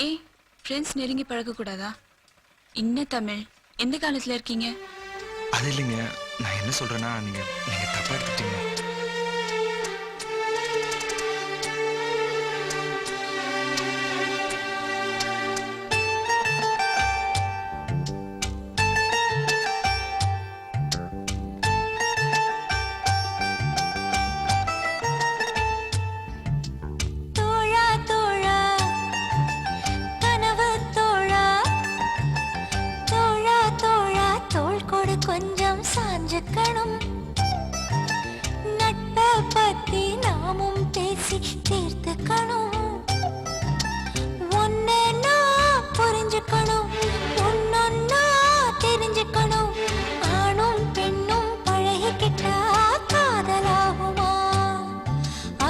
ஏய், ஃப்ரெண்ட்ஸ் நெருங்கி பழகக்கூடாதா? என்ன தமிழ், எந்த காலத்துல இருக்கீங்க? அது இல்லைங்க, நான் என்ன சொல்றேன்னா நீங்க தப்பா எடுத்துட்டீங்க. கொஞ்சம் சாஞ்சுக்கணும், நட்பை பத்தி நாமும் பேசி தீர்த்துக்கணும். ஒன்னா புரிஞ்சுக்கணும், ஒன்னொன்னா தெரிஞ்சுக்கணும். ஆணும் பெண்ணும் பழகிக்கிட்டா காதலாகுமா?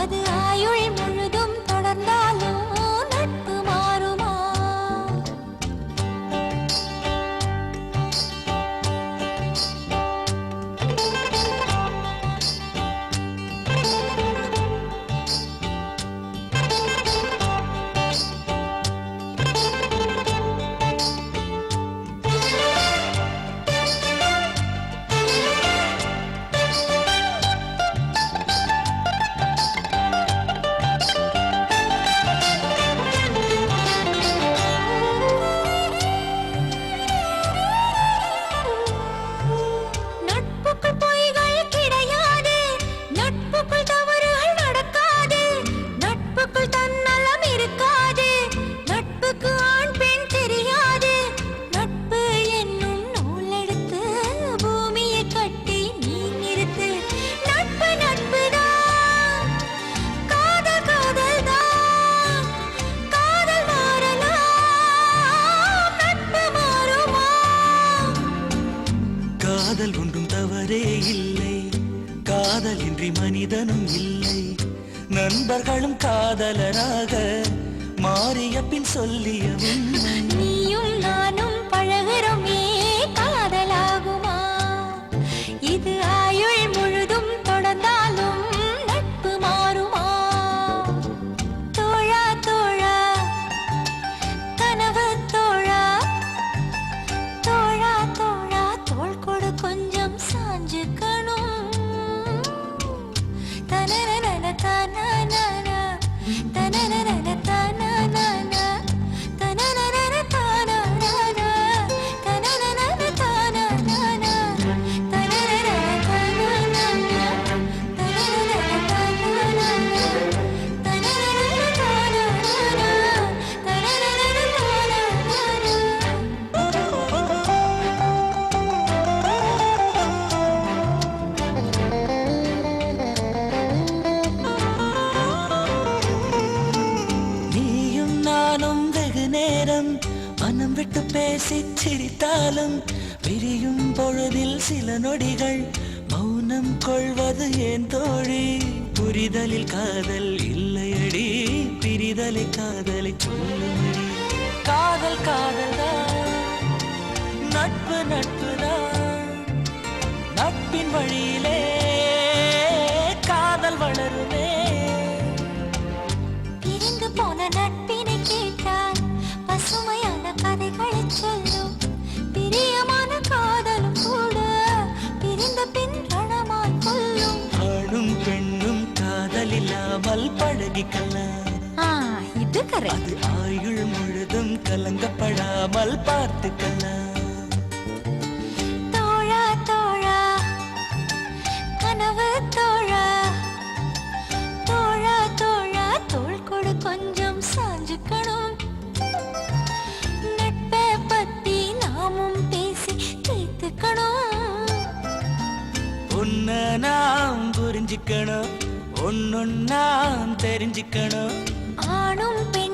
அது ஆயுள் முழுதும் தொடர்ந்தாலும் நட்பு மாறுமா? காதல் ஒன்றும் தவறே இல்லை, காதல் இன்றி மனிதனும் இல்லை. நண்பர்களும் காதலராக மாறிய பின் சொல்லிய உண்மை. நீயும் நானும் பழகிறோமே, காதலாகுமா? இது ஆயுள் முழுதும் தொடர்ந்தாலும் நட்பு மாறுமா? தோழா தோழா, கனவு தோழா, தோழா தோழா தோள் கொடு கொஞ்சம் சாஞ்சுக்கணும். தனனன தனனன தனனன தனனன தனனன தனனன தனனன தனனன நீயும் நானும் வெகு நேரம் மனம் விட்டு பேசி சிரித்தாலும் பிரியும் பொழுதில் சில நொடிகள் மௌனம் கொள்வது ஏன் தோழி? புரிதலில் காதல் இல்லையடி, பிரிதலை காதலை சொல்லுமடி. காதல் காதல்தான், நட்பு நட்புதான், நட்பின் வழியிலே காதல் வளருமே. பிரிந்து போன நட்பினை கேட்டால் பசுமையான கதைகளை சொல்லும். பிரியமான காதலும் கூட பிரிந்த பின் ரணமாய் கொல்லும். ஆணும் பெண்ணும் காதல் இல்லாமல் பழகிக்கலாம், இது கரெக்ட். அது ஆயுள் முழுதும் கலங்கப்படாமல் பார்த்துக்கலாம். தோழா தோழா, கனவு தோழா, தோழா தோழா தோள் கொடு கொஞ்சம் சாஞ்சுக்கணும். நட்பை பத்தி நாமும் பேசி தீர்த்துக்கணும். ஒன்ன நாம் புரிஞ்சுக்கணும், ஒன்னொன்னாம் தெரிஞ்சுக்கணும். ஆணும் பெண்